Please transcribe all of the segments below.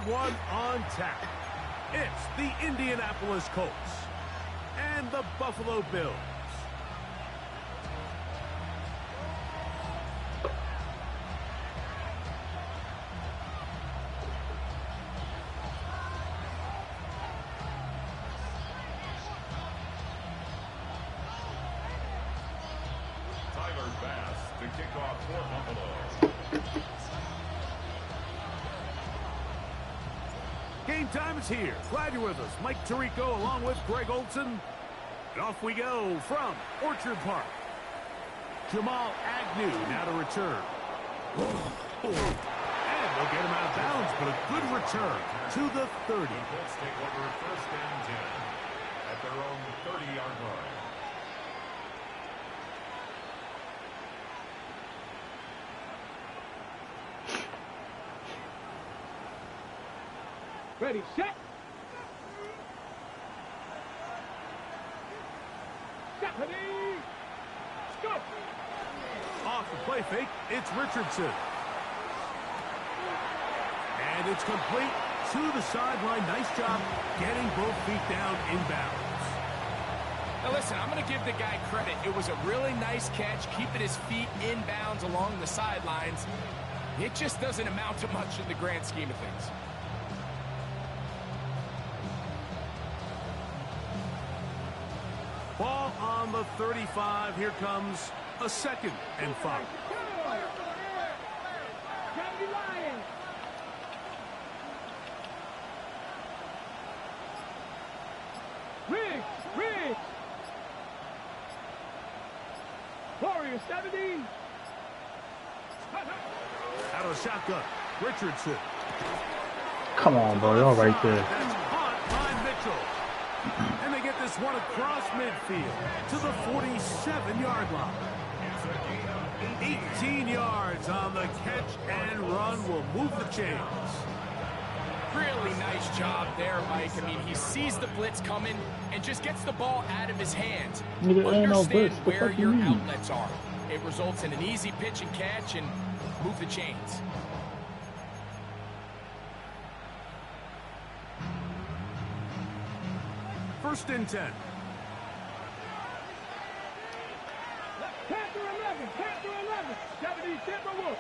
one on tap. It's the Indianapolis Colts and the Buffalo Bills. Game time is here. Glad you're with us. Mike Tirico along with Greg Olson. And off we go from Orchard Park. Jamal Agnew now to return. And they'll get him out of bounds, but a good return to the 30. Let's take over first and 10 at their own 30-yard line. Ready, set. Stephanie. Go. Off the play fake, it's Richardson. And it's complete to the sideline. Nice job getting both feet down inbounds. Now listen, I'm going to give the guy credit. It was a really nice catch, keeping his feet inbounds along the sidelines. It just doesn't amount to much in the grand scheme of things. Ball on the 35. Here comes a 2nd and 5. Rick! Warrior 17. Out of shotgun, Richardson. Come on, bro. Y'all right there. That's caught by Mitchell. And they get this one across midfield to the 47-yard line. 18 yards on the catch and run will move the chains. Really nice job there, Mike. I mean, he sees the blitz coming and just gets the ball out of his hands. Understand where your outlets are. It results in an easy pitch and catch and move the chains. First and 10. Panther 11. 70 Timberwolves.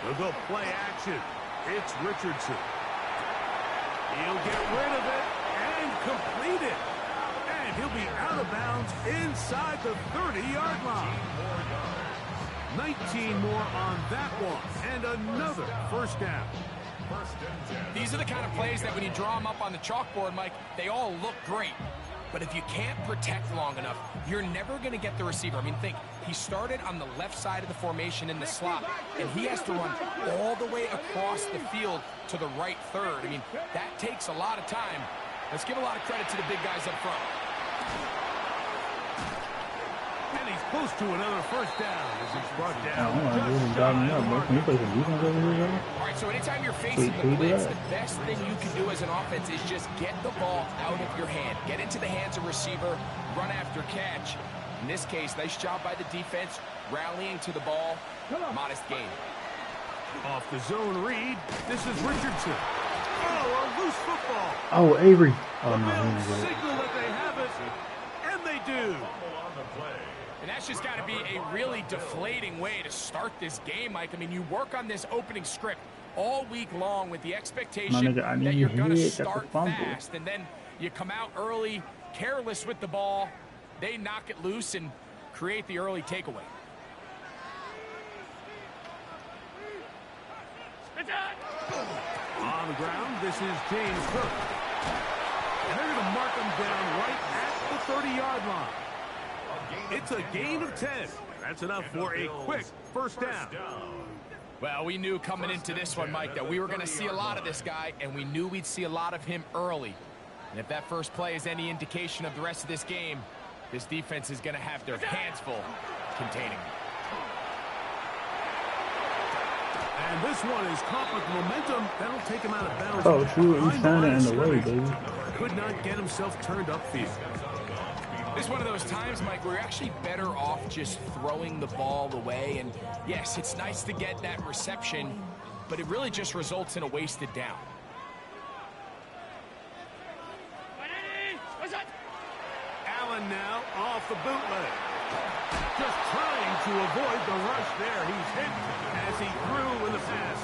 They'll go play action. It's Richardson. He'll get rid of it and complete it. And he'll be out of bounds inside the 30-yard line. 19 more on that one. And another first down. These are the kind of plays that when you draw them up on the chalkboard, Mike, they all look great. But if you can't protect long enough, you're never going to get the receiver. I mean, think, he started on the left side of the formation in the slot, and he has to run all the way across the field to the right third. I mean, that takes a lot of time. Let's give a lot of credit to the big guys up front. And he's close to another first down as he's brought down. All right, so anytime you're facing the blitz, the best thing you can do as an offense is just get the ball out of your hand. Get into the hands of receiver, run after catch. In this case, nice job by the defense, rallying to the ball. Modest gain. Off the zone read, this is Richardson. Oh, a loose football. Oh, Avery. Oh, The no. Bills signal that they have it, and they do. And that's just got to be a really deflating way to start this game, Mike. I mean, you work on this opening script all week long with the expectation that you're going to start fast, and then you come out early, careless with the ball. They knock it loose and create the early takeaway. On the ground, this is James Cook. And they're going to mark him down right at the 30-yard line. It's a gain of 10. That's enough for a quick first down. Well, we knew coming into this one, Mike, that we were going to see a lot of this guy, and we knew we'd see a lot of him early. And if that first play is any indication of the rest of this game, this defense is going to have their hands full containing him. And this one is caught with momentum. That'll take him out of bounds. Oh, shoot. He's standing in the way, baby. Could not get himself turned upfield. It's one of those times, Mike, where you're actually better off just throwing the ball away. And yes, it's nice to get that reception, but it really just results in a wasted down. Allen now off the bootleg. Just trying to avoid the rush there. He's hit as he threw when the pass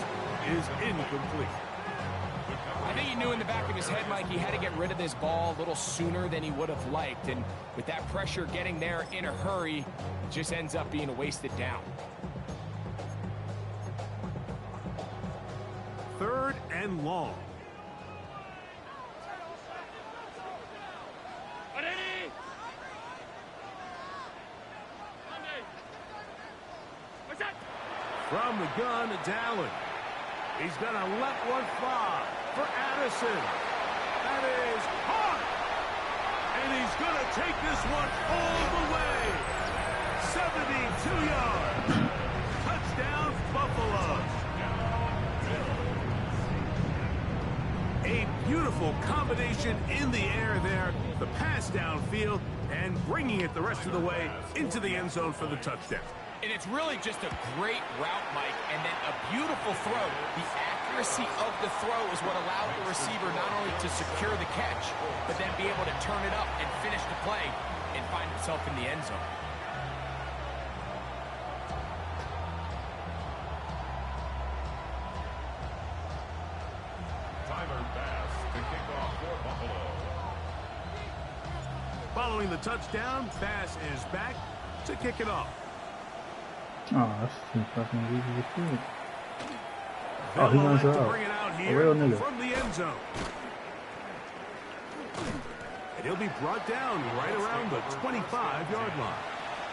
is incomplete. I think he knew in the back of his head, Mike, he had to get rid of this ball a little sooner than he would have liked. And with that pressure getting there in a hurry, it just ends up being a wasted down. 3rd and long. From the gun, Allen. He's going to let one fly for Addison. That is hard. And he's going to take this one all the way. 72 yards. Touchdown, Buffalo. A beautiful combination in the air there. The pass downfield and bringing it the rest of the way into the end zone for the touchdown. And it's really just a great route, Mike, and then a beautiful throw. The accuracy of the throw is what allowed the receiver not only to secure the catch, but then be able to turn it up and finish the play and find himself in the end zone. Tyler Bass to kick off for Buffalo. Following the touchdown, Bass is back to kick it off. Oh, that's too fucking easy to shoot. Oh, he runs out. A real nigga. From the end zone. And he'll be brought down right around the 25-yard line.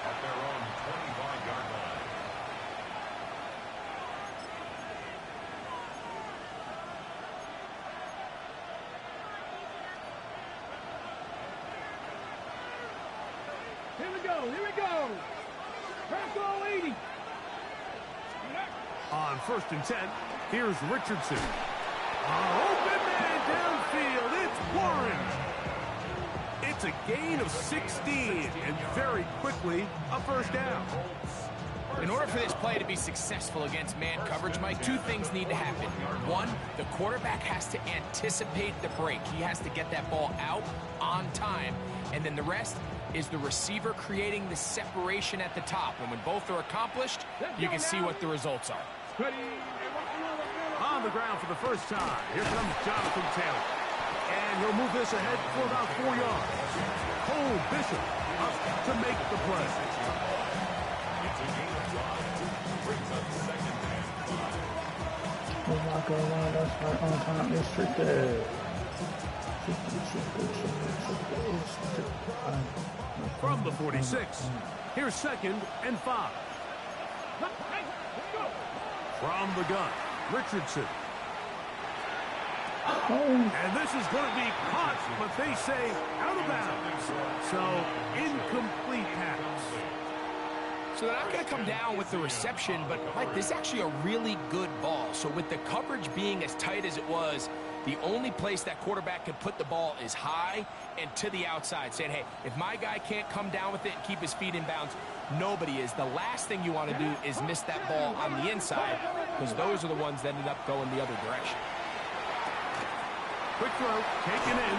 At their own 25-yard line. Here we go. Here we go. Press all 80. On 1st and 10, here's Richardson. Open man downfield. It's Warren. It's a gain of 16, and very quickly, a first down. In order for this play to be successful against man coverage, Mike, 2 things need to happen. 1, the quarterback has to anticipate the break. He has to get that ball out on time. And then the rest is the receiver creating the separation at the top. And when both are accomplished, you can see what the results are. On the ground for the first time, here comes Jonathan Taylor. And he'll move this ahead for about 4 yards. Cole Bishop up to make the play. It's a gain of 5. Brings up 2nd and 5. Oh my God, that's right on time. It's tricky. From the 46, here's 2nd and 5. From the gun, Richardson. And this is going to be caught, but they say out of bounds. So, incomplete pass. So they're not going to come down with the reception, but, Mike, this is actually a really good ball. So with the coverage being as tight as it was, the only place that quarterback can put the ball is high and to the outside, saying, hey, if my guy can't come down with it and keep his feet in bounds, nobody is. The last thing you want to do is miss that ball on the inside, because those are the ones that end up going the other direction. Quick throw, taken in.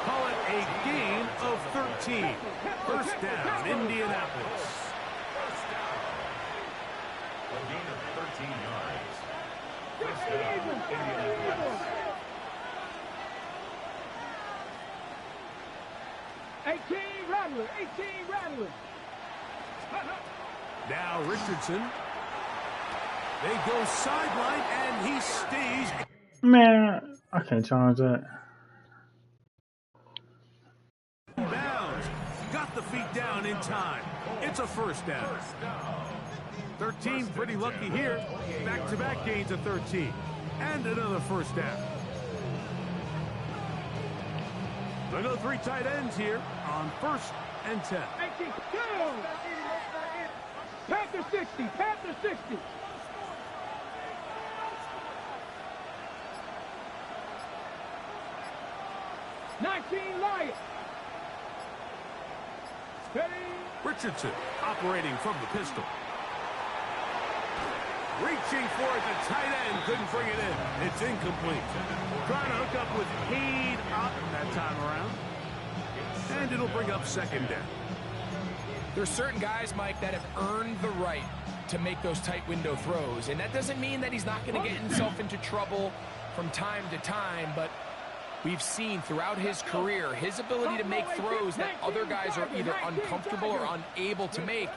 Call it a gain of 13. First down, Indianapolis. A gain of 13 yards. First down, Indianapolis. 18 Rattler. 18 Rattler. Now Richardson. They go sideline, and he stays. Man, I can't challenge that. Bounds. Got the feet down in time. It's a first down. 13, pretty lucky here. Back-to-back gains of 13. And another first down. They go 3 tight ends here on 1st and 10. 18. Go! Panther 60. Panther 60. Lions. Steady. Richardson operating from the pistol. Reaching for it, the tight end couldn't bring it in. It's incomplete. Trying to hook up with Heed up that time around. And it'll bring up second down. There's certain guys, Mike, that have earned the right to make those tight window throws. And that doesn't mean that he's not going to get himself into trouble from time to time, but we've seen throughout his career his ability to make throws that other guys are either uncomfortable or unable to make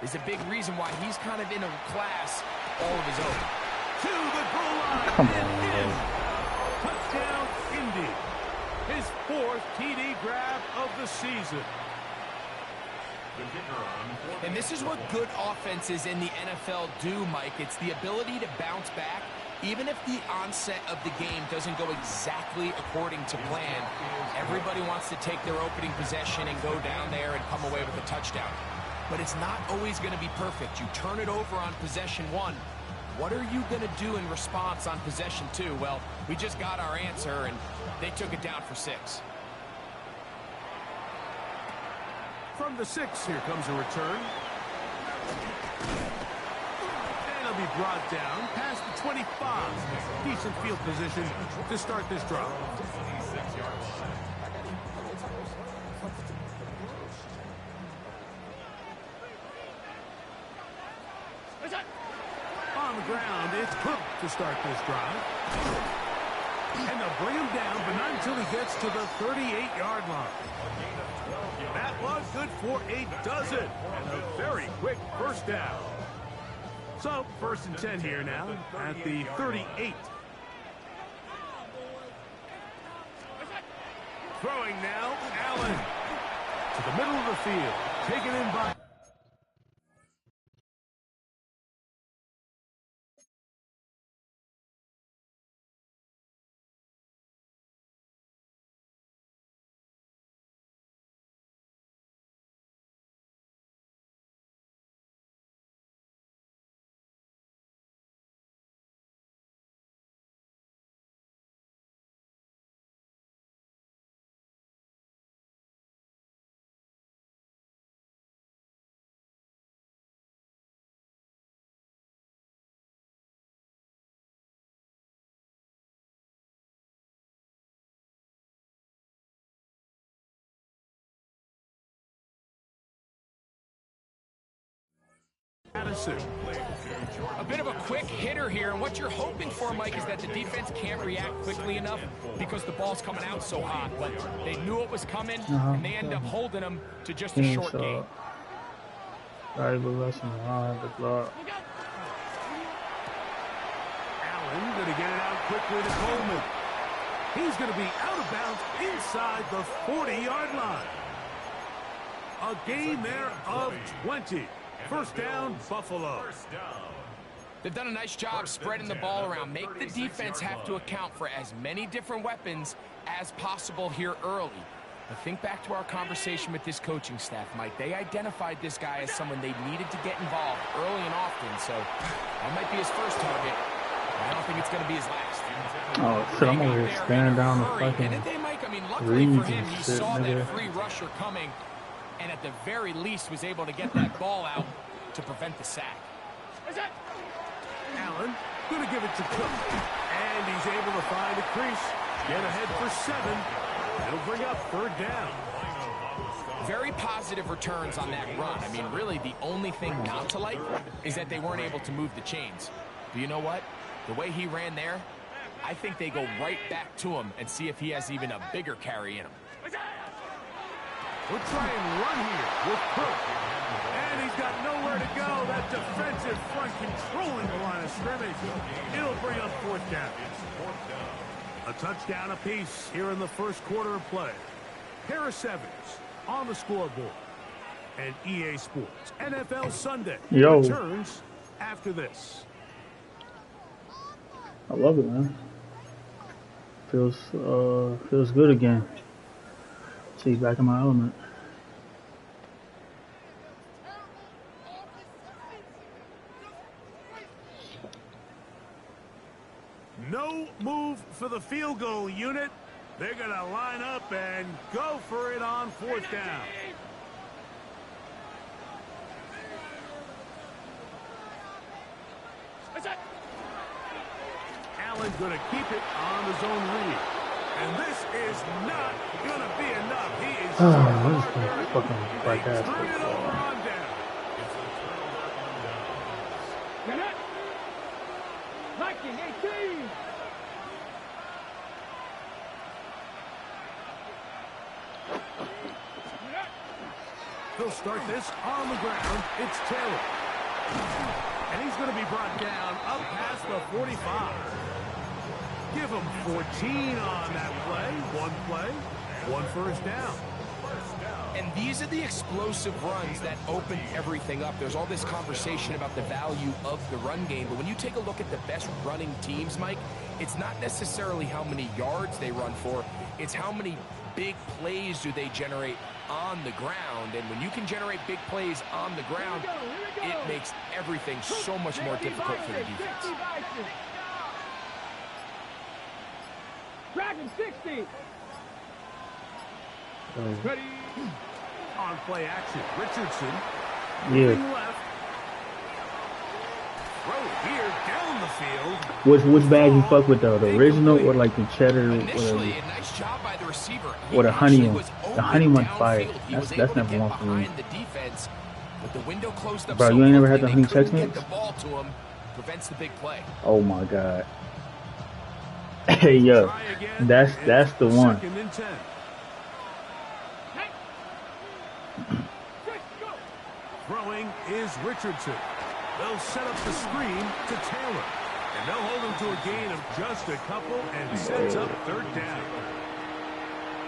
is a big reason why he's kind of in a class all of his own. To the goal line. Come on. Touchdown, Indy. His 4th TD grab of the season. And this is what good offenses in the NFL do, Mike. It's the ability to bounce back, even if the onset of the game doesn't go exactly according to plan. Everybody wants to take their opening possession and go down there and come away with a touchdown. But it's not always going to be perfect. You turn it over on possession 1. What are you going to do in response on possession 2? Well, we just got our answer, and they took it down for 6. From the 6, here comes a return. And it'll be brought down past the 25. Decent field position to start this drive. On the ground, it's Cook to start this drive. And they'll bring him down, but not until he gets to the 38-yard line. That was good for a dozen, and a very quick first down. So, 1st and 10 here now at the 38. Throwing now, Allen. To the middle of the field, taken in by... A bit of a quick hitter here, and what you're hoping for, Mike, is that the defense can't react quickly enough because the ball's coming out so hot. But they knew it was coming, and they end up holding them to just a short gain. Valuable lesson. I have the block. Allen going to get it out quickly to Coleman. He's going to be out of bounds inside the 40-yard line. A gain there of 20. First down, Buffalo. They've done a nice job spreading the ball around. Make the defense have to account for as many different weapons as possible here early. But think back to our conversation with this coaching staff, Mike. They identified this guy as someone they needed to get involved early and often. So that might be his first target. I don't think it's going to be his last. Oh, shit, I'm over here staring down the fucking luckily for him, he saw that free rusher coming, and at the very least was able to get that ball out to prevent the sack. Allen going to give it to Cook, and he's able to find a crease, get ahead for 7. It'll bring up 3rd down. Very positive returns on that run. I mean, really, the only thing not to like is that they weren't able to move the chains. But you know what? The way he ran there, I think they go right back to him and see if he has even a bigger carry in him. We'll try and run here with Cook. And he's got nowhere to go. That defensive front controlling the line of scrimmage. It'll bring up 4th down. A touchdown apiece here in the first quarter of play. Harris Evans on the scoreboard. And EA Sports NFL Sunday returns after this. I love it, man. Feels good again. See, back in my element. No move for the field goal unit. They're going to line up and go for it on 4th down. Allen going to keep it on his own read. And this is not going to be enough. He is fucking like that. turn it over on down. Viking 18. He'll start this on the ground. It's Taylor. And he's going to be brought down up past the 45. Give him 14 on that play. One first down. And these are the explosive runs that open everything up. There's all this conversation about the value of the run game, but when you take a look at the best running teams, Mike, it's not necessarily how many yards they run for, it's how many big plays do they generate on the ground. And when you can generate big plays on the ground, it makes everything so much more difficult for the defense. Dragon 60. Ready. On play action, Richardson. Yeah. Left. Throw here down the field. Which bag you fuck with though? The original or like the cheddar? Initially, a nice job by the receiver. Or the honey one. The honey one fire. That's never one for me. The defense, but the window closed up. Bro, so you ain't never had quickly, the honey Chex Mix? The ball to him prevents the big play. Oh my god. Hey yo, that's the one. Second and 10. Throwing is Richardson. They'll set up the screen to Taylor. And they'll hold him to a gain of just a couple and sets up third down.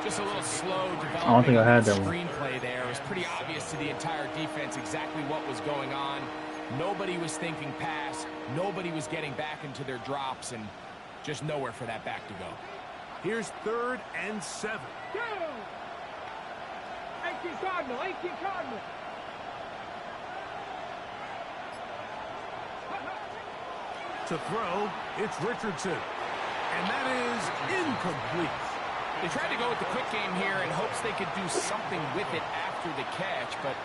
Just a little slow developing. I don't think I had that one. Screenplay there. It was pretty obvious to the entire defense exactly what was going on. Nobody was thinking pass. Nobody was getting back into their drops, and just nowhere for that back to go. Here's 3rd and 7. Go. 18 Cardinal. 18 Cardinal. To throw, it's Richardson. And that is incomplete. They tried to go with the quick game here in hopes they could do something with it after the catch, but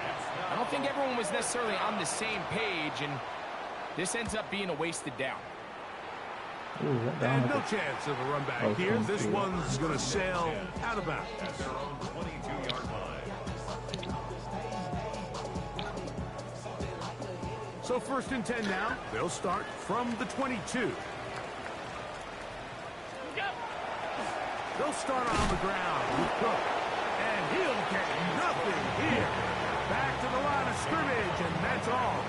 I don't think everyone was necessarily on the same page, and this ends up being a wasted down. And no chance of a run back here. This one's going to sail out of bounds. At their own 22-yard line. So 1st and 10 now. They'll start from the 22. They'll start on the ground with Cook. And he'll get nothing here. Back to the line of scrimmage, and that's all.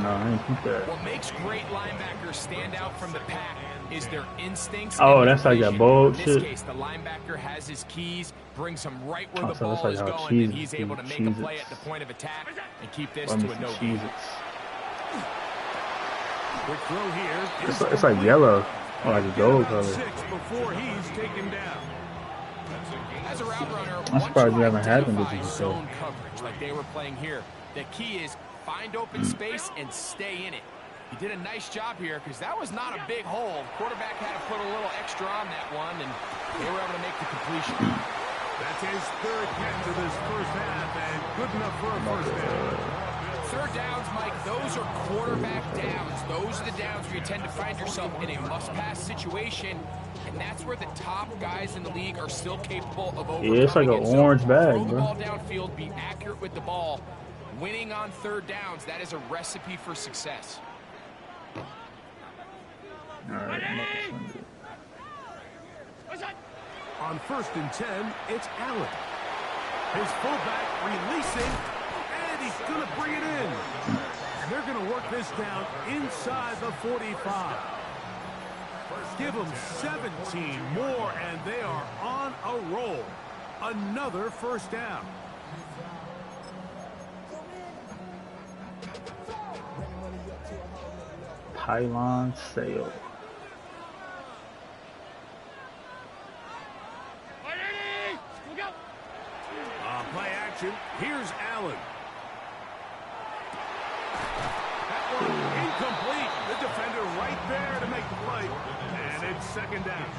No, I ain't think that. What makes great linebackers stand out from the pack is their instincts. Oh, that's like that bold shit. In this case, the linebacker has his keys, brings him right where the ball is going, and he's able to make a play at the point of attack and keep this to a no gain. Quick throw here. It's like yellow, or like a gold color. Before he's taken down. As a route runner, I'm surprised you haven't had them zone coverage like they were playing here. The key is find open space and stay in it. He did a nice job here because that was not a big hole. Quarterback had to put a little extra on that one, and they were able to make the completion. That's his 3rd catch of this first half, and good enough for a first down. 3rd downs, Mike, those are quarterback downs. Those are the downs where you tend to find yourself in a must-pass situation, and that's where the top guys in the league are still capable of overcoming. Yeah, it's like an orange bag, throw the bro. ball downfield, be accurate with the ball. Winning on 3rd downs, that is a recipe for success. All right, on 1st and 10, it's Allen. His fullback releasing, and he's going to bring it in. And they're going to work this down inside the 45. Give them 17 more, and they are on a roll. Another first down. Pylon sale. Play action. Here's Allen. That one incomplete. The defender right there to make the play. And it's 2nd down.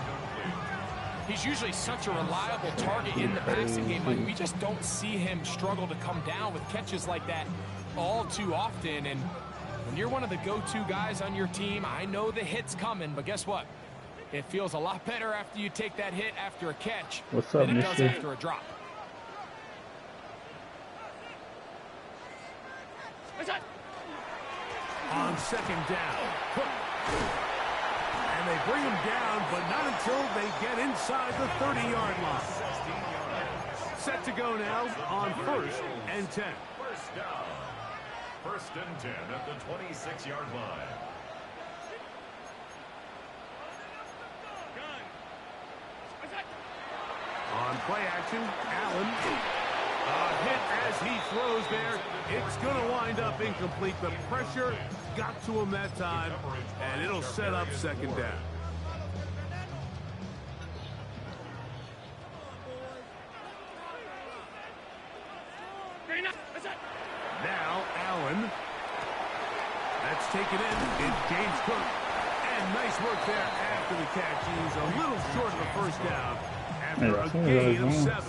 He's usually such a reliable target in the passing game, but we just don't see him struggle to come down with catches like that all too often. And when you're one of the go-to guys on your team, I know the hit's coming, but guess what? It feels a lot better after you take that hit after a catch What's up, than it does mister? after a drop. On second down. And they bring him down, but not until they get inside the 30-yard line. Set to go now on 1st and 10. First down. 1st and 10 at the 26-yard line. On play action, Allen. A hit as he throws there. It's going to wind up incomplete. The pressure got to him that time, and it'll set up second down. Now Allen. That's taken in. It's James Cook. And nice work there after the catch. He's a little short of the first down after a gain of 7.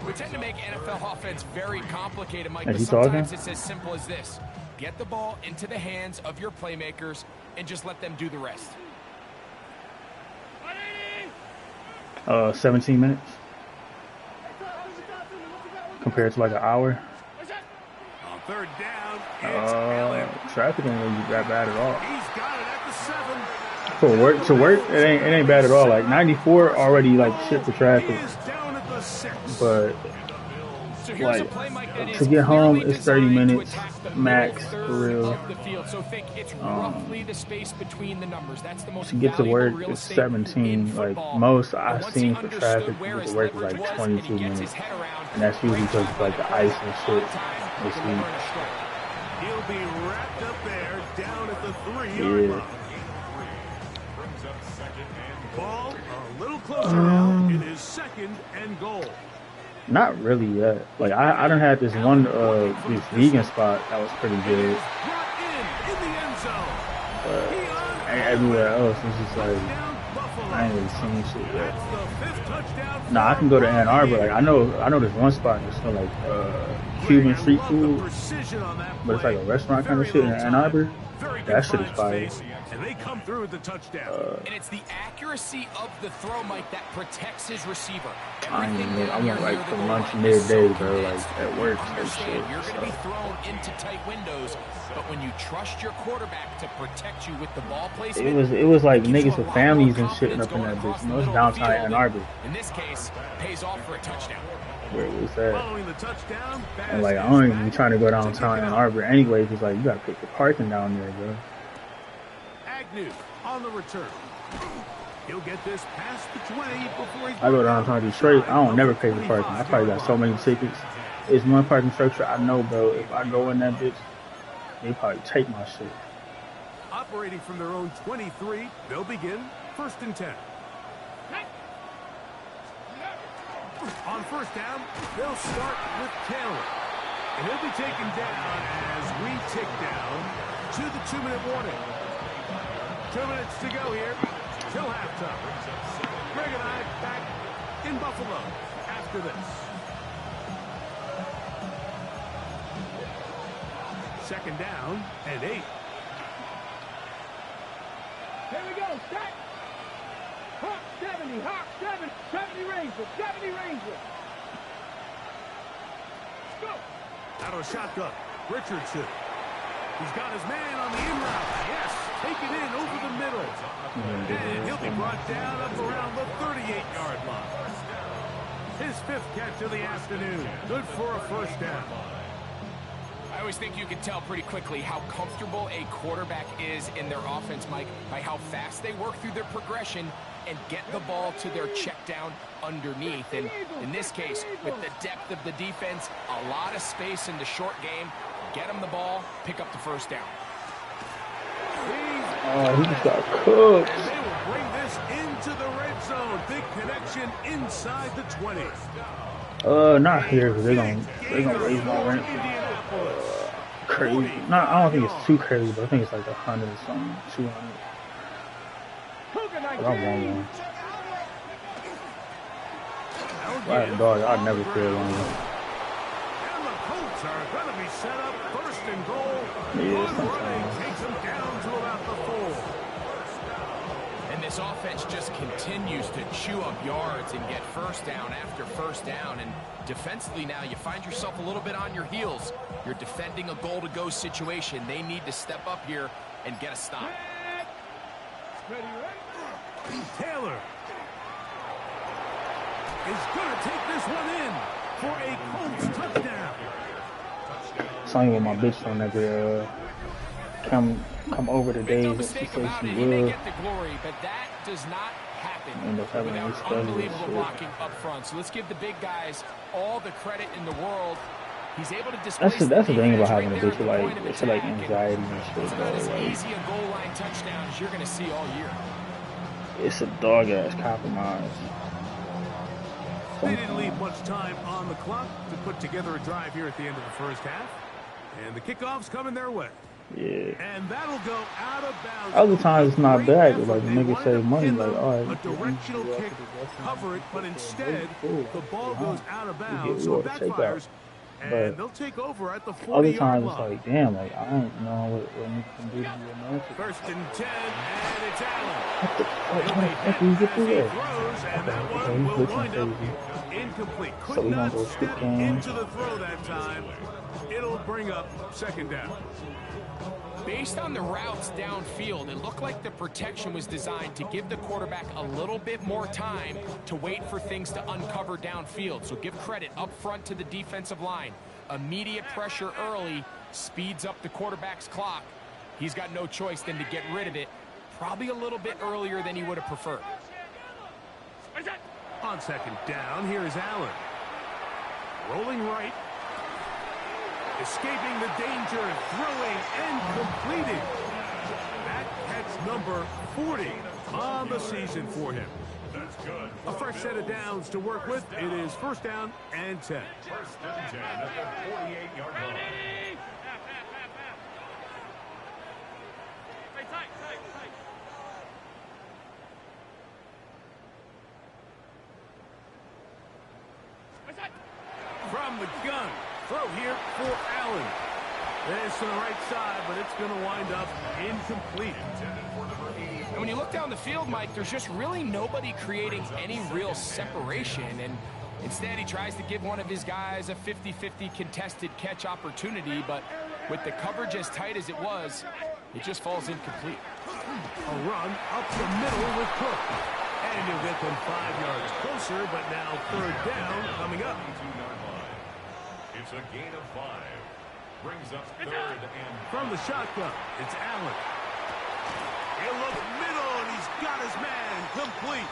We tend to make NFL offense very complicated, Mike, Is but he sometimes talking? it's as simple as this. Get the ball into the hands of your playmakers and just let them do the rest. 17 minutes compared to like an hour. On 3rd down, it's Allen. Traffic ain't really that bad at all. He's got it at the 7. To work, it ain't bad at all. Like 94 already like shit for He traffic, is down at the 6. but So here's a like play, Mike, that is to get home clearly it's 30 designed to minutes attack the max middle for third real. of the field. So think it's roughly the space between the numbers. That's the most To get to valuable work real it's estate 17. in Like football. most And I've once he seen for understood traffic, to where get his to work is leverage like was, and he 22 gets his minutes, head around, and that's usually because of like the ice and shit time, this delivering week. a strike. He'll be wrapped up there down at the 3-yard Yeah. line. Brings up 2nd and Ball a little closer now. It is 2nd and goal. Not really yet. Like I done had this one this vegan spot that was pretty It good. is brought in the end zone. And everywhere else it's just like Touchdown, Buffalo. I ain't really seen shit yet. That's the 5th touchdown. Nah, I can go to Ann Arbor. Like I know there's one spot that's for like Cuban street food, but it's like a restaurant kind of shit in Ann Arbor. That shit is fire. And they come through with the touchdown. And it's the accuracy of the throw, Mike, that protects his receiver. I ain't Everything even. I down went here like near for the goal lunch line is midday, so bro. Like condensed. at work and Understand shit. you're going to be So. thrown into tight windows, but when you trust your quarterback to protect you with the ball placement, It was like gives you niggas a with lot families more and shit up in confidence that going bitch. across You know, the it's middle of the downtown field, Ann Arbor. in this case, pays off for a touchdown. Where it was at. Following the touchdown, And like I don't even be trying to go downtown Ann Arbor anyway, because like you gotta pick the parking down there, bro. Agnew on the return. He'll get this past the 20 before he's I go downtown Detroit, I don't never pay for parking. I probably got so many tickets. It's one parking structure I know, bro. If I go in that bitch, they probably take my shit. operating from their own 23. They'll begin 1st and 10. On 1st down, they'll start with Taylor. And he'll be taken down as we tick down to the 2-minute warning. 2 minutes to go here till halftime. Greg and I back in Buffalo after this. 2nd down and 8. Here we go, set. Hawk 70, Hawk 70, 70 Ranger, 70 Ranger. Let's go. Out of a shotgun, Richardson. He's got his man on the in route. Yes, take it in over the middle. And he'll be brought down up around the 38-yard line. His 5th catch of the afternoon. Good for a 1st down. I always think you can tell pretty quickly how comfortable a quarterback is in their offense, Mike, by how fast they work through their progression and get the ball to their check down underneath. And in this case, with the depth of the defense, a lot of space in the short game, get them the ball, pick up the 1st down. Oh, he just got cooked. And they will bring this into the red zone. Big connection inside the 20. Not here, because they're gonna raise my rent. Crazy. No, I don't think it's too crazy, but I think it's like 100 or something, 200. But I want one. If I had a dog, I'd never feel one. And the Colts are going to be set up 1st and goal. Yeah, Good running sometimes. takes them down to about the 4. And this offense just continues to chew up yards and get first down after first down. And defensively now, you find yourself a little bit on your heels. You're defending a goal-to-go situation. They need to step up here and get a stop. Taylor is going to take this one in for a Colts touchdown. Sonny with my bitch on that come over the days that she says she he may will. get the glory, but that does not happen End up having without these struggles, unbelievable shit. blocking up front. So let's give the big guys all the credit in the world. He's able to displace That's the thing about defense having a right there bitch at the like point of it's like attack. anxiety and shit, It's about as bro. Like, easy a goal line touchdown as you're going to see all year. it's a dog ass compromise. They didn't leave much time on the clock to put together a drive here at the end of the first half. And the kickoff's coming their way. Yeah. And that'll go out of bounds. Other times it's not Great bad. effort. Like the They niggas wind save up money. in Like, all a right, directional kick, cover it, but instead the ball goes out of bounds, so it backfires, and they'll take over at the 40-yard other times it's line. like, damn, like I don't know what niggas can do to you, man. First and 10, and it's Allen. What the fuck do you get As through he there? throws, and that Okay, one will glitching wind up crazy. incomplete. So Could we gonna not go step quick game. into the throw that time. It'll bring up second down. Based on the routes downfield, it looked like the protection was designed to give the quarterback a little bit more time to wait for things to uncover downfield. So give credit up front to the defensive line. Immediate pressure early speeds up the quarterback's clock. He's got no choice than to get rid of it, probably a little bit earlier than he would have preferred. On second down, here is Allen. Rolling right. Escaping the danger, throwing and completing. That catch number 40 on the season for him. That's good. A fresh set of downs to work with. It is first down and 10. First and 10 at the 48-yard line. From the gun. Throw here for Allen. This to the right side, but it's going to wind up incomplete. And when you look down the field, Mike, there's just really nobody creating any real separation. And instead, he tries to give one of his guys a 50-50 contested catch opportunity. But with the coverage as tight as it was, it just falls incomplete. A run up the middle with Cook. And he'll get them 5 yards closer, but now third down coming up. It's a gain of 5. Brings up third and From the shotgun, it's Allen. He'll look middle, and he's got his man complete.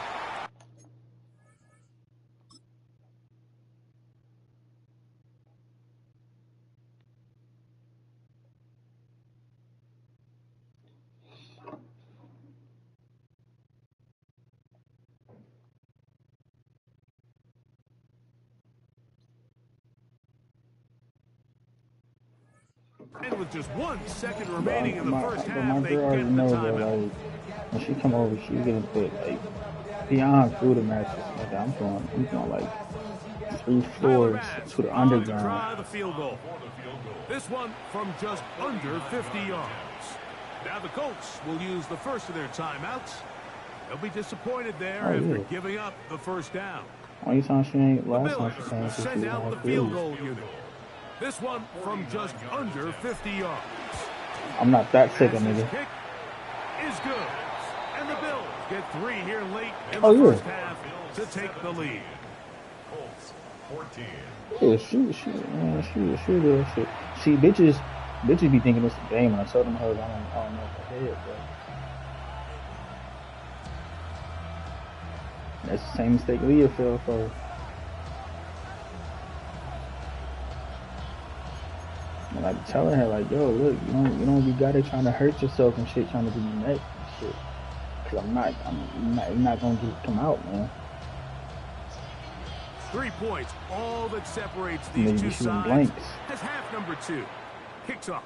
And with just 1 second remaining in the first But half, my they girl already get the knows that, timeout. like, when she come over, she's gonna put, like, beyond through the mattress. Like, I'm going like 3 floors to the On to underground. try the field goal. This one from just under 50 yards. Now the Colts will use the first of their timeouts. They'll be disappointed there after giving up the first down. Only time she ain't, The last time she Bills came, she send didn't out have the to field lose. goal unit. This one from just under 50 yards. I'm not that sick of This nigga. kick is good. And the Bills get 3 here late in Oh, the yeah. first half to take the lead. Colts 14. Yeah, she do that shit. See, bitches be thinking it's a game, and I told them, I don't know if I did, but that's the same mistake Leah fell for. And I be telling her, like, yo, look, you don't be got it trying to hurt yourself and shit, trying to be next and shit. Cause you're not gonna come out, man. 3 points, all that separates these Maybe two shooting sides. blanks. As half number 2 kicks off.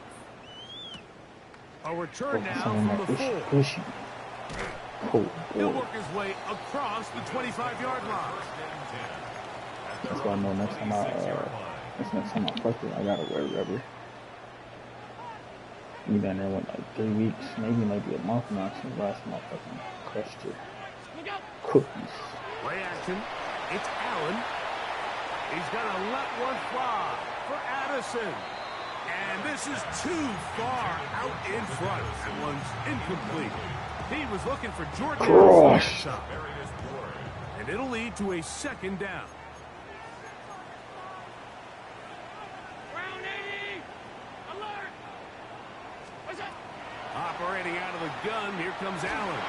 A return Focus now on from that the 4. pushy. Oh, He'll boy. work his way across the 25-yard line. That's why I know next time I fuck it, I gotta wear rubber. We been there, what, like 3 weeks, maybe a month now since last time I fucking Gesture. Cookies. Play action. It's Allen. He's going to let one fly for Addison. And this is too far out in front. That one's incomplete. He was looking for Jordan. Gosh. And it'll lead to a second down. Operating out of the gun, here comes Allen.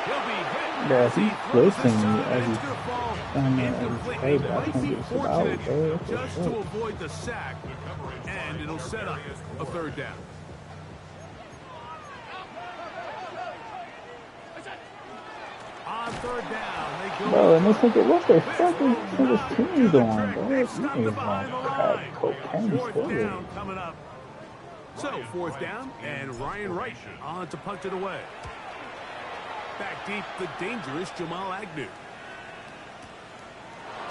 He'll be hit. Bro, As he he's throws closing this me up, as and he's it's gonna fall down there incompletely. I But can't at least get he's this out, fortunate bro. just to avoid the sack. And it'll set up a third down. On third down, they go. Bro, and this nigga, what's their fucking nigga's team doing, bro? These niggas gonna crack cocaine Fourth still. down coming up. So, fourth down, and Ryan Wright on to punt it away. Back deep, the dangerous Jamal Agnew.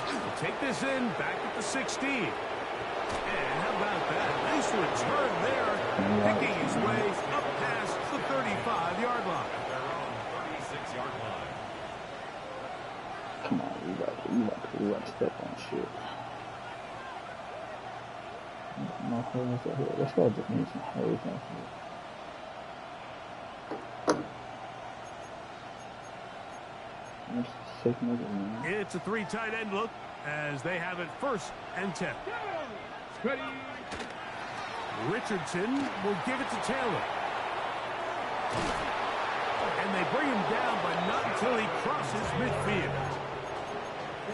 We'll take this in, back at the 16. And how about that? Nice return there, picking his way up past the 35-yard line. Come on, we got to step on shit. No holes out here. Let's go just need some holes out here. Let's take another one. It's a three tight end look as they have it first and 10. Ready. Richardson will give it to Taylor. And they bring him down, but not until he crosses midfield.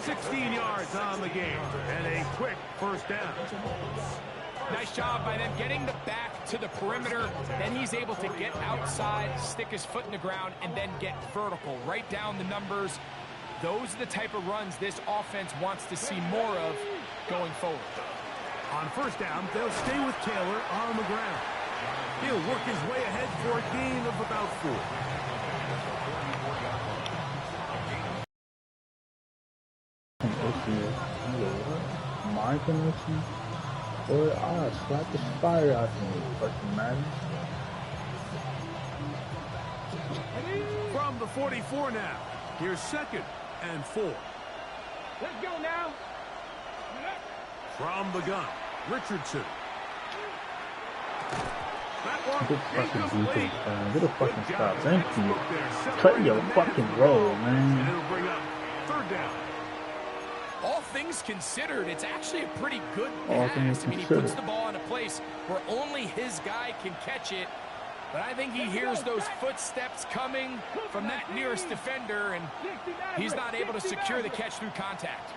16 yards on the game, and a quick first down. Nice job by them getting the back to the perimeter. Then he's able to get outside, stick his foot in the ground, and then get vertical. Write down the numbers. Those are the type of runs this offense wants to see more of going forward. On first down, they'll stay with Taylor on the ground. He'll work his way ahead for a gain of about 4. My connection? Boy, I'll slap the fire out of you, fucking man. From the 44 now, here's second and 4. Let's go now. From the gun, Richardson. That one Good fucking incomplete. defense, man. Get a fucking Good stop. job. Thank you. There, Cut separating your the man fucking from roll, And man. it'll bring up third down. All things considered, it's actually a pretty good All things pass. I mean, he considered. puts the ball in a place where only his guy can catch it. But I think he hears those footsteps coming from that nearest defender, and he's not able to secure the catch through contact.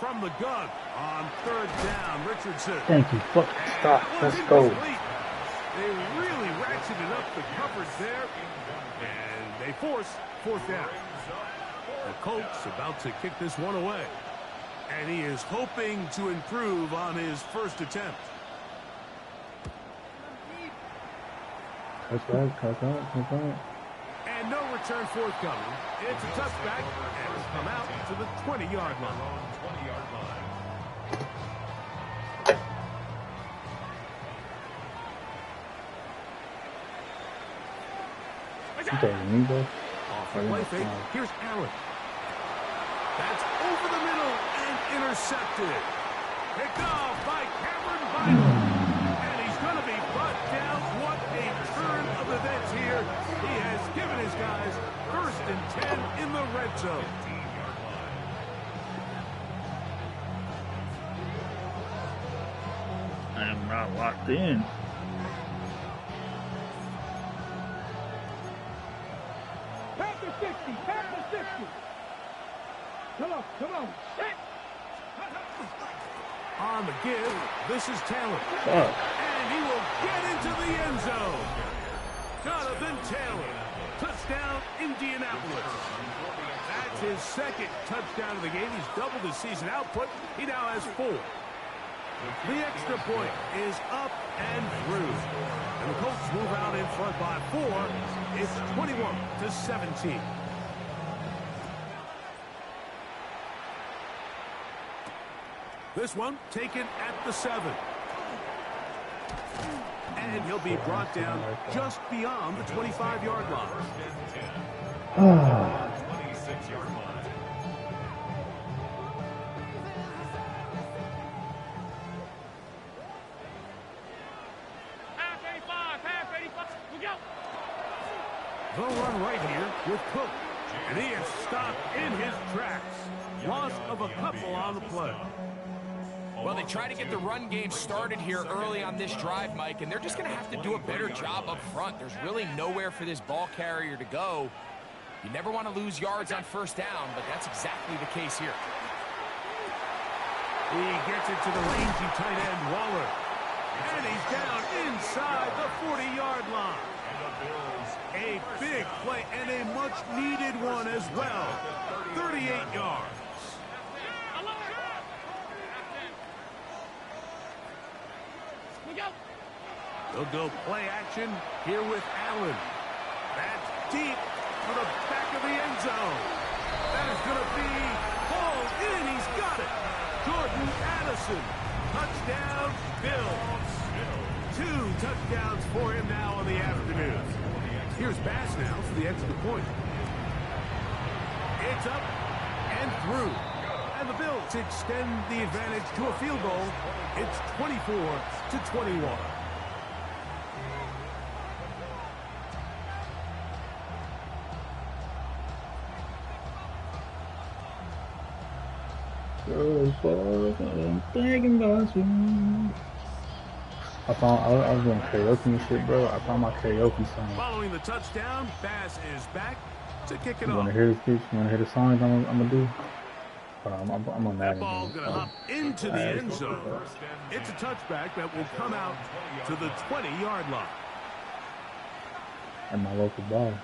From the gun on third down, Richardson. Thank you. Fucking And stop. that one's Let's go. incomplete. They really ratcheted up the coverage there, and they force fourth down. The Colts about to kick this one away, and he is hoping to improve on his first attempt. That's right. Cut out. And no return forthcoming. It's a touchback, and it's come out to the 20-yard line. Okay, me, bro. Off the play fake, here's Allen. That's over the middle and intercepted. Picked off by Cameron Bynum. And he's going to be brought down. What a turn of events here. He has given his guys first and 10 in the red zone. I am not locked in. Pack the 60. Pack the 60. Come on. Set. On the give, this is Taylor. Fuck. And he will get into the end zone. Jonathan Taylor. Touchdown, Indianapolis. That's his second touchdown of the game. He's doubled his season output. He now has 4. The extra point is up and through. And the Colts move out in front by 4. It's 21-17. This one taken at the 7. And And he'll be brought down just beyond the 25-yard line. 26-yard line. Half 85, we go. They'll run right here with Cook. And he is stopped in his tracks. Loss of a couple on the play. Well, they try to get the run game started here early on this drive, Mike, and they're just going to have to do a better job up front. There's really nowhere for this ball carrier to go. You never want to lose yards on first down, but that's exactly the case here. He gets it to the rangy tight end, Waller. And he's down inside the 40-yard line. A big play and a much-needed one as well. 38 yards. They'll go play action here with Allen. That's deep for the back of the end zone. That is going to be hauled in. He's got it. Jordan Addison. Touchdown, Bills. 2 touchdowns for him now in the afternoon. Here's Bass now for the extra point. It's up and through. And the Bills extend the advantage to a field goal. It's 24-21. I'm thinking about you. I was doing karaoke and shit, bro. I found my karaoke song. Following the touchdown, Bass is back to kick it You off. wanna hear the speech? You wanna hear the songs I'm gonna do? I'm on That that. ball's going to hop into the end zone. It's a touchback that will come out to the 20-yard line. And my local ball.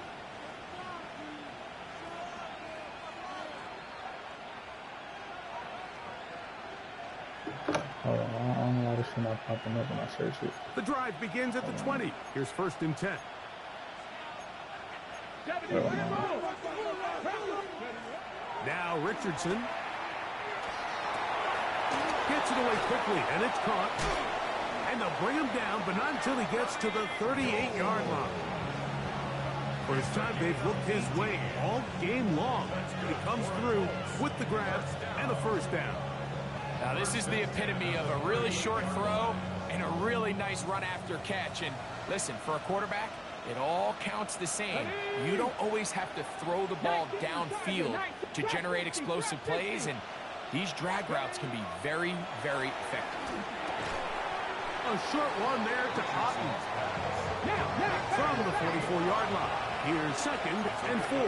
Hold on, I don't know why this shit not popping up when I search it. The drive begins at the 20. Here's 1st and 10. Now Richardson gets it away quickly, and it's caught. And they'll bring him down, but not until he gets to the 38-yard line. First time they've looked his way all game long. He comes through with the grab and a first down. Now, this is the epitome of a really short throw and a really nice run after catch. And listen, for a quarterback, it all counts the same. You don't always have to throw the ball downfield to generate explosive plays, and these drag routes can be very, very effective. A short one there to Otten. From the 44-yard line. Here's 2nd and 4.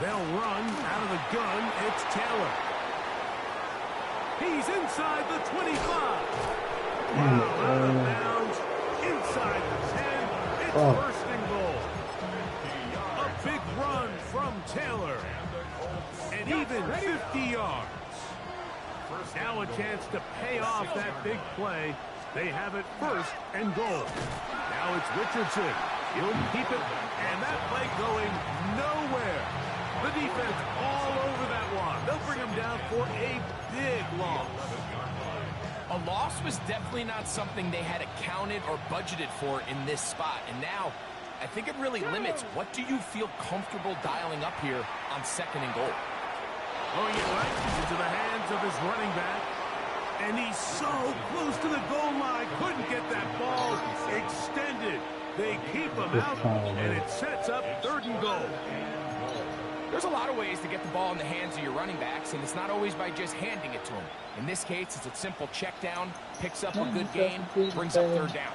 They'll run out of the gun. It's Taylor. He's inside the 25. Wow, out of bounds. Inside the 10. It's 1st and goal. A big run from Taylor. And even 50 yards. Now a chance to pay off that big play. They have it 1st and goal. Now it's Richardson. He'll keep it. And that play going nowhere. The defense all over that one. They'll bring him down for a big loss. A loss was definitely not something they had accounted or budgeted for in this spot. And now, I think it really limits what do you feel comfortable dialing up here on 2nd and goal. Throwing it right into the hands of his running back. And he's so close to the goal line. Couldn't get that ball extended. They keep him out, and it sets up 3rd and goal. There's a lot of ways to get the ball in the hands of your running backs, and it's not always by just handing it to them. In this case, it's a simple check down, picks up a good gain, brings up 3rd down.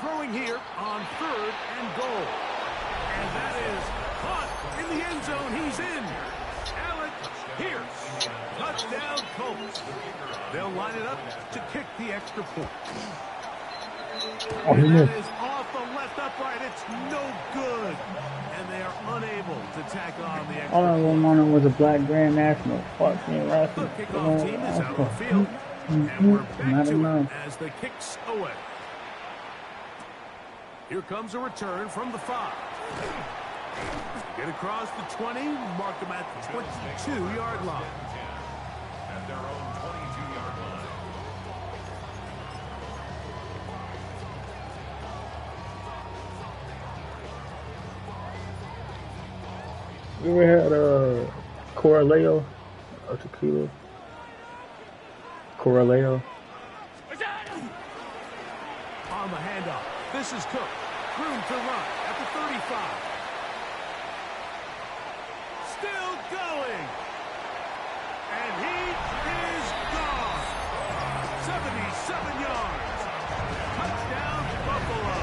Throwing here on 3rd and goal. And that is caught in the end zone. He's in. Alec Pierce. Touchdown Colts. They'll line it up to kick the extra point. Oh, he And missed. that is off the left upright. It's no good. And they are unable to tack on the extra All I point. wanted was a black Grand National. Fuck me, The Rafi. kickoff team is out on the field. And we're back Not to enough. it as the kick's away. Here comes a return from the 5. Get across the 20, mark them at the 22-yard line. At their own 22-yard line. You ever had Corraleo or tequila? Corraleo. On the handoff, this is Cook. Room to run at the 35. Still going. And he is gone. 77 yards. Touchdown, Buffalo.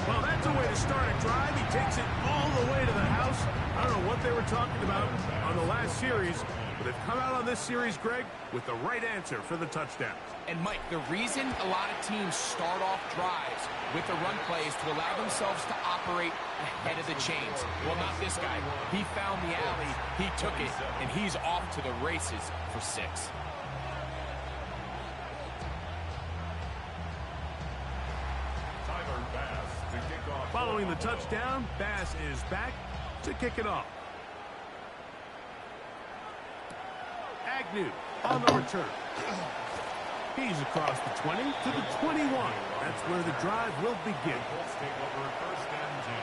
Well, that's a way to start a drive. He takes it all the way to the house. I don't know what they were talking about on the last series, but they've come out on this series, Greg, with the right answer for the touchdown. And, Mike, the reason a lot of teams start off drives with the run play is to allow themselves to operate ahead of the chains. Well, not this guy. He found the alley, he took it, and he's off to the races for 6. Tyler Bass to kick off. Following the touchdown, Bass is back to kick it off. Agnew on the return. He's across the 20 to the 21. That's where the drive will begin. Colts take over first and 10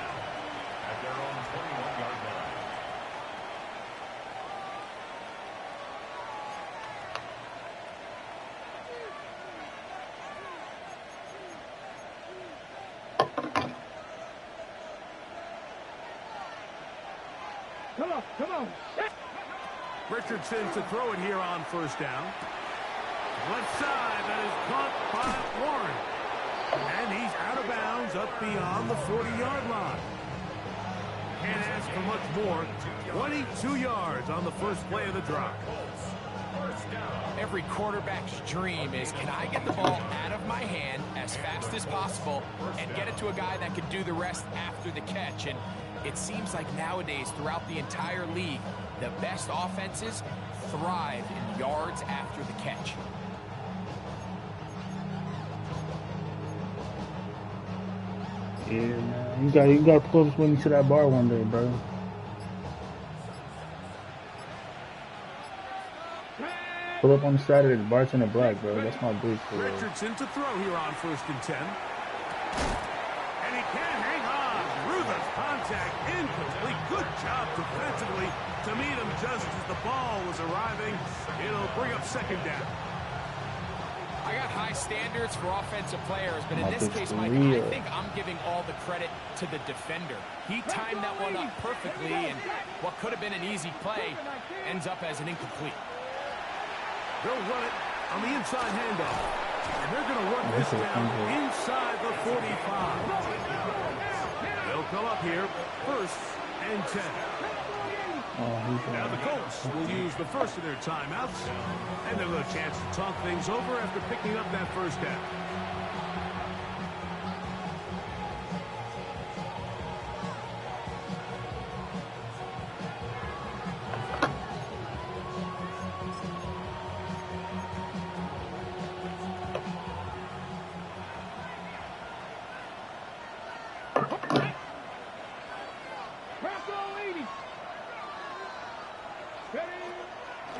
at their own 21-yard line. Come on. Richardson to throw it here on first down. Left side, that is caught by Warren. And he's out of bounds up beyond the 40-yard line. Can't ask for much more. 22 yards on the first play of the drive. Every quarterback's dream is, can I get the ball out of my hand as fast as possible and get it to a guy that can do the rest after the catch? And it seems like nowadays, throughout the entire league, the best offenses thrive in yards after the catch. Yeah, man. You got to pull us with me to that bar one day, bro. Pull up on the Saturday, the bartender black, bro. That's my booth for real. Richardson to throw here on first and 10. And he can't hang on. Through the contact, incomplete. Good job defensively to meet him just as the ball was arriving. It'll bring up second down. I got high standards for offensive players, but in this case, Mike, I think I'm giving all the credit to the defender. He timed that one up perfectly, and what could have been an easy play ends up as an incomplete. They'll run it on the inside handoff. And they're going to run this down inside the 45. They'll come up here, first and 10. Now the Colts will use the first of their timeouts, and they'll have a chance to talk things over after picking up that first down.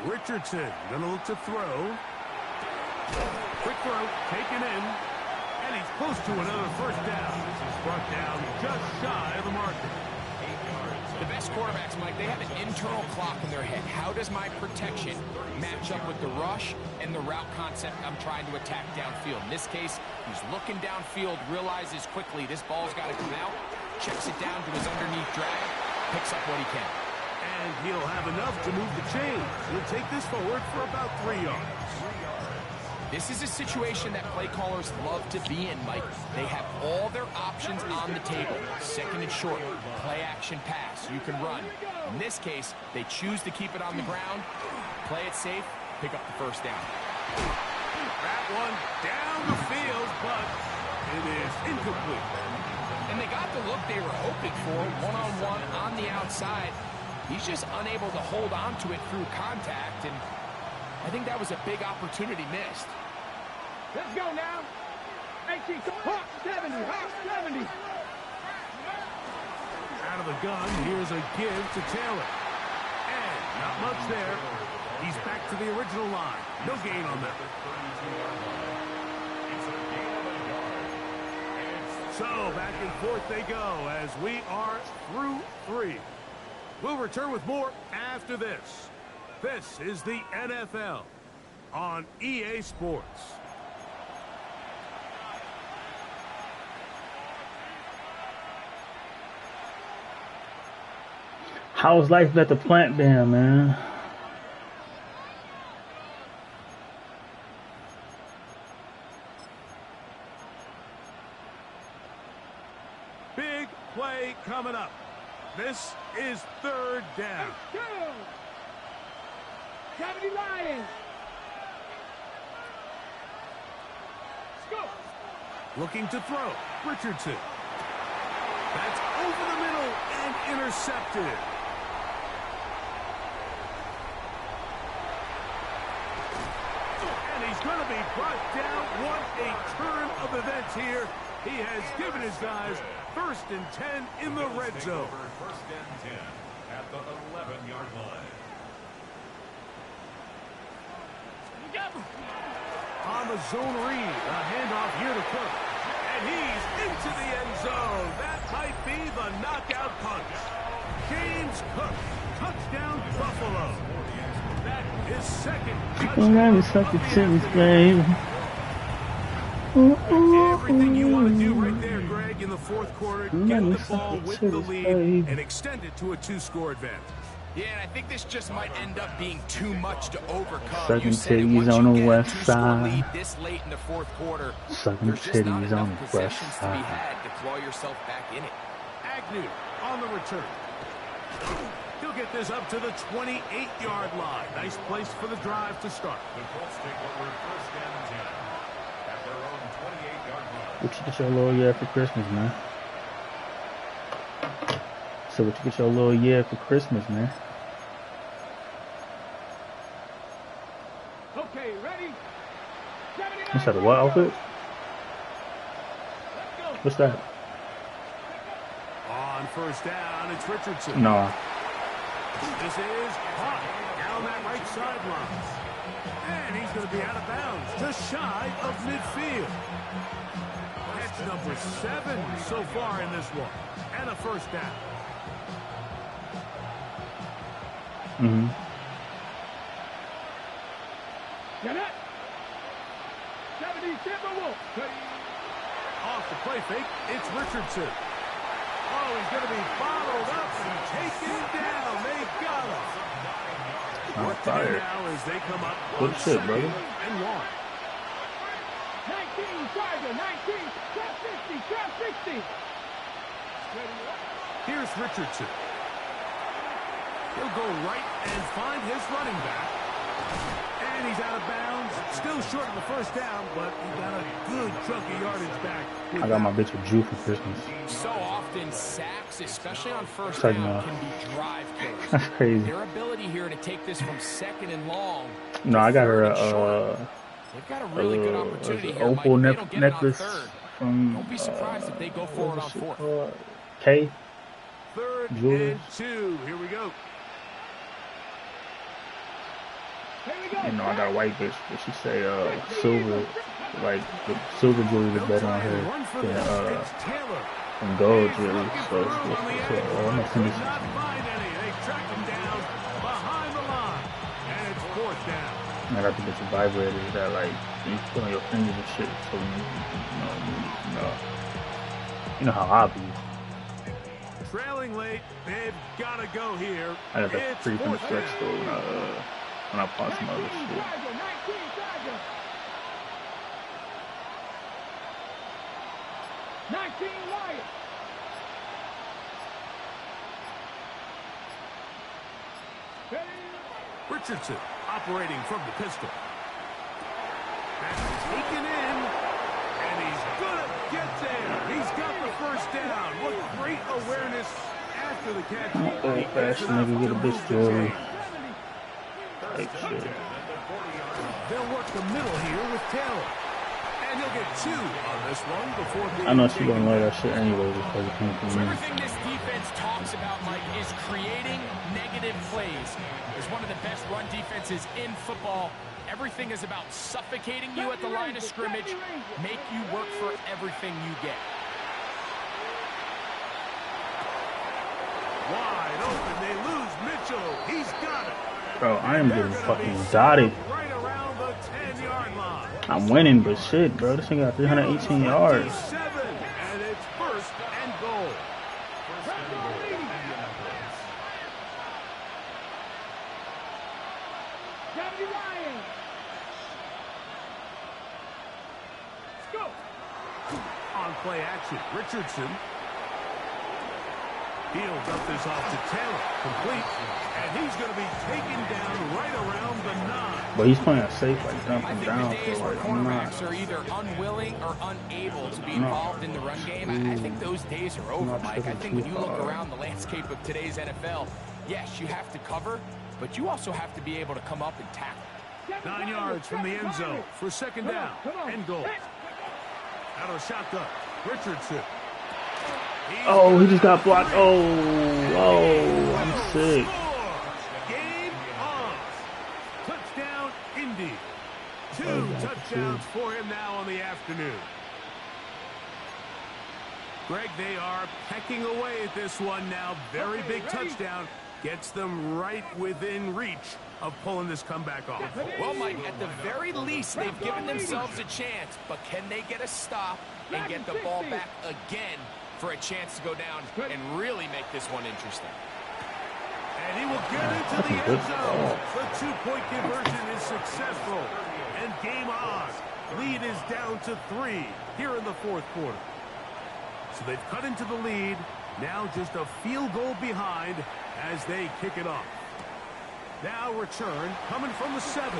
Richardson going to look to throw. Quick throw, taken in, and he's close to another first down. This is brought down just shy of the marker. The best quarterbacks, Mike, they have an internal clock in their head. How does my protection match up with the rush and the route concept I'm trying to attack downfield? In this case, he's looking downfield, realizes quickly this ball's got to come out, checks it down to his underneath drag, picks up what he can. And he'll have enough to move the chains. He'll take this forward for about 3 yards. This is a situation that play callers love to be in, Mike. They have all their options on the table. Second and short, play action pass. You can run. In this case, they choose to keep it on the ground, play it safe, pick up the first down. That one down the field, but it is incomplete. And they got the look they were hoping for, one-on-one on the outside. He's just unable to hold on to it through contact, and I think that was a big opportunity missed. Let's go now. 18, Hawk 70, Hawk 70. Out of the gun, here's a give to Taylor. And not much there. He's back to the original line. No gain on that. So back and forth they go as we are through 3. We'll return with more after this. This is the NFL on EA Sports. How's life at the plant band, man? Big play coming up. This is 3rd down. 70 Lions. Let's go. Looking to throw. Richardson. That's over the middle and intercepted. And he's going to be brought down. What a turn of events here. He has given his guys 1st and 10 in the red zone. 1st and 10 at the 11-yard line. On the zone read, a handoff here to Cook. And he's into the end zone. That might be the knockout punch. James Cook, touchdown Buffalo. That is 2nd touchdown. That is such a sentence, babe. Everything you want to do right there, Greg, in the 4th quarter. Get the ball with the lead and extend it to a 2-score advantage. Yeah, and I think this just might end up being too much to overcome. Sucking titties on the west side. Lead this late in the 4th quarter, Sucking there's just not titties on enough the west possessions to be side. had to claw yourself back in it. Agnew on the return. He'll get this up to the 28-yard line. Nice place for the drive to start. The Colts take over 1st and 10 at their own 28-yard line. What you get your little year for Christmas, man? So what you get your little year for Christmas, man? Okay, ready? What's that, a what outfit? What's that? On 1st down, it's Richardson. No. This is caught down that right sideline. And he's going to be out of bounds, just shy of midfield. That's number 7 so far in this one. And a 1st down. Mm-hmm. Get it. 70 Timberwolves. Off the play fake, it's Richardson. Oh, he's going to be bottled up and taken down. They got him. What to do now as they come up Good shit, brother. and 1. 19 Charger, 19, 1260, 1260. Here's Richardson. He'll go right and find his running back. And he's out of bounds. Still short of the 1st down, but he got a good chunk of yardage back. I got my bitch a Jew for Christmas. So often, sacks, especially on 1st Second down, off. can be drive killers. That's crazy. Their ability here to take this from 2nd and long. No, I got her They've got a really good opportunity here, opal Mike. If they don't get it on necklace 3rd, from. don't be surprised if they go for it on 4th. K. 3rd Julius. and 2. Here we go. Here we go. You know, I got a white bitch, but she say silver, like the silver jewelry is better on her Run for than this. It's Taylor. than gold He's jewelry. looking So for room on the edge. I'm gonna send Does this. not find any. They track him down behind the line. And it's 4th down. I got the bitch of vibrators that like you put on your fingers and shit. So you know how I be. Trailing late. They've got to go here. I got that It's free from the 4th flex down. store when I bought some other 19 shit. Charger, 19 Charger. 19 Lions. Richardson operating from the pistol. That's taken in, and he's gonna get there. He's got the first down. What great awareness after the catch. Old fashioned nigga get a bitch jewelry. Like shit. They'll work the middle here with Taylor. And he'll get 2 on this one before I know she gonna love that shit anyway because it came from So me. everything this defense talks about, Mike, is creating negative plays. It's one of the best run defenses in football. Everything is about suffocating you at the line of scrimmage, make you work for everything you get. wide open. They lose Mitchell. He's got it. Bro, I am getting fucking dotted. Right around the 10-yard line. I'm winning, but shit, bro. This thing got 318 yards. And it's first and goal. On play action, Richardson. He'll dump this off to Taylor. Complete. And he's going to be taken down right around the 9. But he's playing it safe, like jumping down. The days where Like, I'm not. cornerbacks are either unwilling or unable to be involved in the run game, I think those days are over, Mike. I think when you look around the landscape of today's NFL, yes, you have to cover, but you also have to be able to come up and tackle. 9 yards from the end zone for second down and goal. Out of the shotgun, Richardson. Oh, he just got blocked. Oh, I'm sick. Game on. Touchdown, Indy. 2 touchdowns for him now on the afternoon. Greg, they are pecking away at this one now. Very big touchdown. Gets them right within reach of pulling this comeback off. Well, Mike, at the very least, they've given themselves a chance, but can they get a stop and get the ball back again for a chance to go down and really make this one interesting? And he will get into the end zone. The 2-point conversion is successful. And game on. Lead is down to 3 here in the fourth quarter. So they've cut into the lead. Now just a field goal behind as they kick it off. Now return coming from the 7.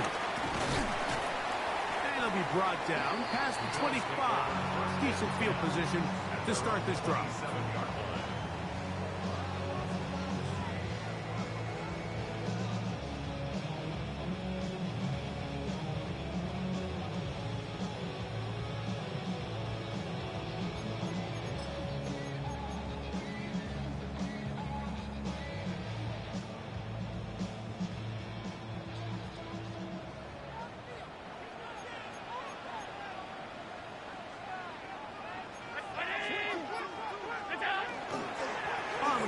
And he'll be brought down past the 25. Decent field position to start this drive.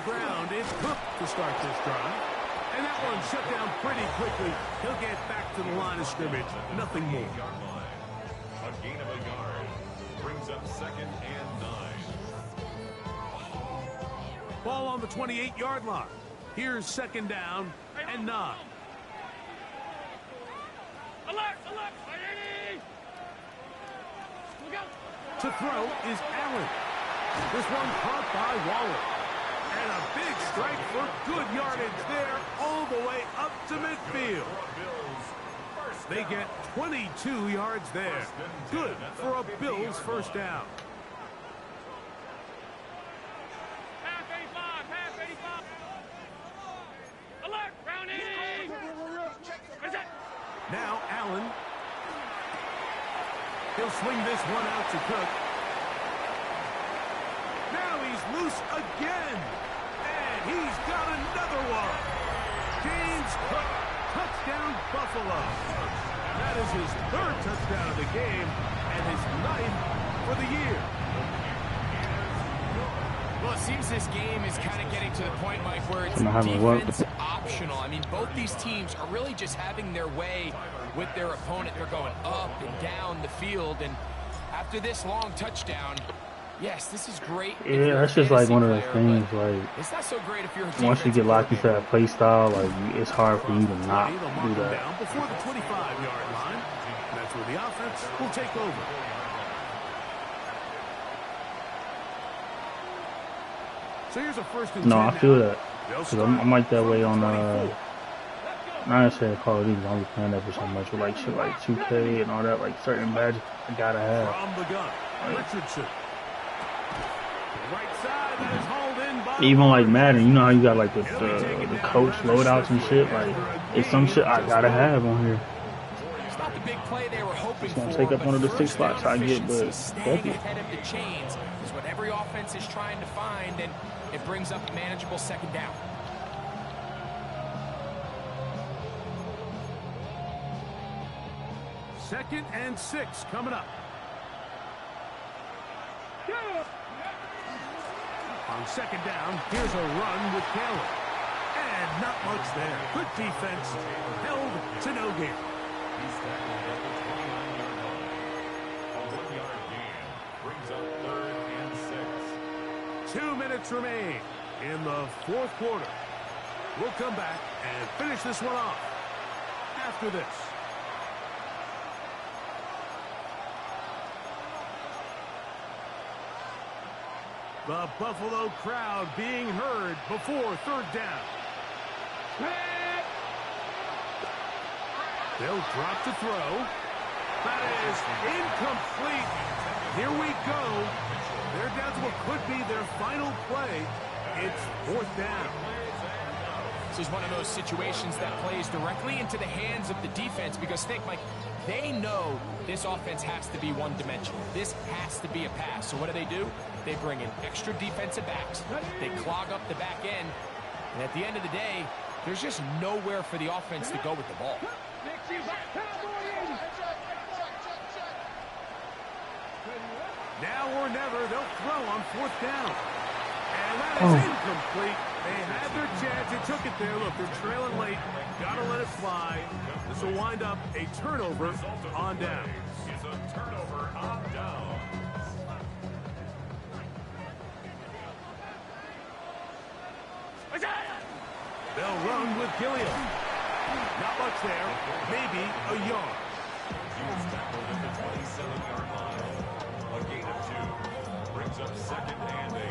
Ground, it's Cook to start this drive. And that one shut down pretty quickly. He'll get back to the line of scrimmage. Nothing more. A gain of a yard brings up second and 9. Ball on the 28-yard line. Here's second down and 9. To throw is Allen. This one caught by Waller. And a big strike for good yardage there all the way up to midfield. They get 22 yards there. Good for a Bills first down. Pass 85, pass 85. Alert, Brownie! Now Allen. He'll swing this one out to Cook. Now he's loose again. And he's got another one. James Cook, touchdown Buffalo. That is his 3rd touchdown of the game and his 9th for the year. Well, it seems this game is kind of getting to the point, Mike, where it's defense optional. I mean, both these teams are really just having their way with their opponent. They're going up and down the field, and after this long touchdown, yes, this is great. Yeah, that's just like one of those things, like, it's not so great if you're a once you get locked into that play style, like, it's hard for you to not do that. Down before the 25-yard line. That's where the offense will take over. So here's a first and 10 No, I feel now. that. Because I'm like that way on I ain't saying Call of Duty, I'm just playing that for so much with like shit like 2K and all that, like certain badges I gotta have. From the gun, Richardson. Right side, that is hauled in by Even like Madden, you know how you got like the coach loadouts and shit, like it's some shit I gotta have on here. It's not the big play they were hoping It's gonna for, take up but one of the 6 first spots down I get, but efficiency, fuck staying it. ahead of the chains is what every offense is trying to find, and it brings up a manageable second down. Second and 6 coming up. On second down, here's a run with Taylor. And not much there. Good defense. Held to no gain. He's tackled at the 29-yard line. A 1-yard gain brings up 3rd and 6. 2 minutes remain in the fourth quarter. We'll come back and finish this one off after this. The Buffalo crowd being heard before third down. They'll drop to throw. That is incomplete. Here we go. They're down to what could be their final play. It's fourth down. This is one of those situations that plays directly into the hands of the defense because think, Mike, they know this offense has to be one-dimensional. This has to be a pass. So what do? They bring in extra defensive backs. They clog up the back end. And at the end of the day, there's just nowhere for the offense to go with the ball. Now or never, they'll throw on fourth down. And that is incomplete. They had their chance. They took it there. Look, they're trailing late. Got to let it fly. This will wind up a turnover on down. It's a turnover on down. They'll run with Gilliam. Not much there. Maybe a yard. He was tackled at the 27-yard line. A gain of 2. Brings up 2nd and 8.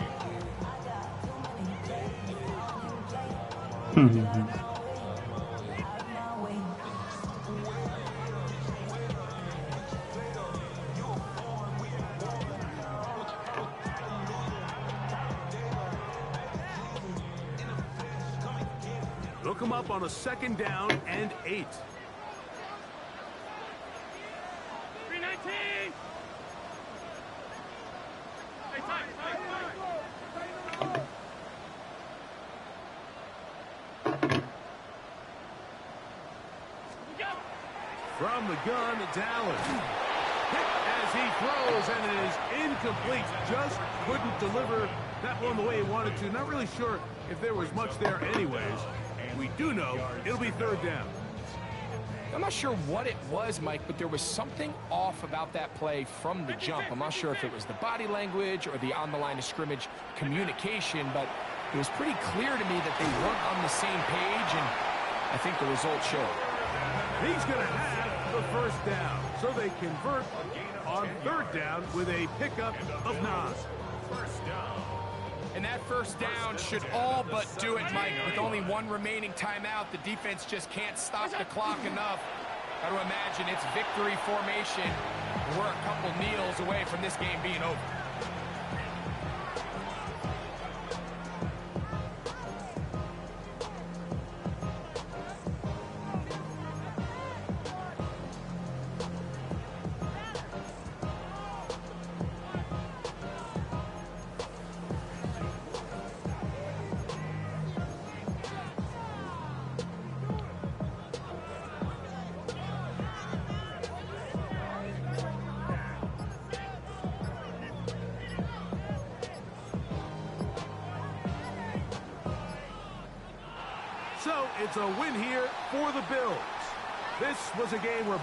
They'll come up on a second down and 8. 319. From the gun, Dallas. Hit as he throws, and it is incomplete. Just couldn't deliver that one the way he wanted to. Not really sure if there was much there anyways. We do know it'll be third down. I'm not sure what it was, Mike, but there was something off about that play from the jump. I'm not sure if it was the body language or the on-the-line of scrimmage communication, but it was pretty clear to me that they weren't on the same page, and I think the result showed. He's going to have the first down, so they convert on third down with a pickup of 9. First down. And that first down should all but do it, Mike. With only one remaining timeout, the defense just can't stop the clock enough. Got to imagine it's victory formation. We're a couple kneels away from this game being over. So it's a win here for the Bills. This was a game where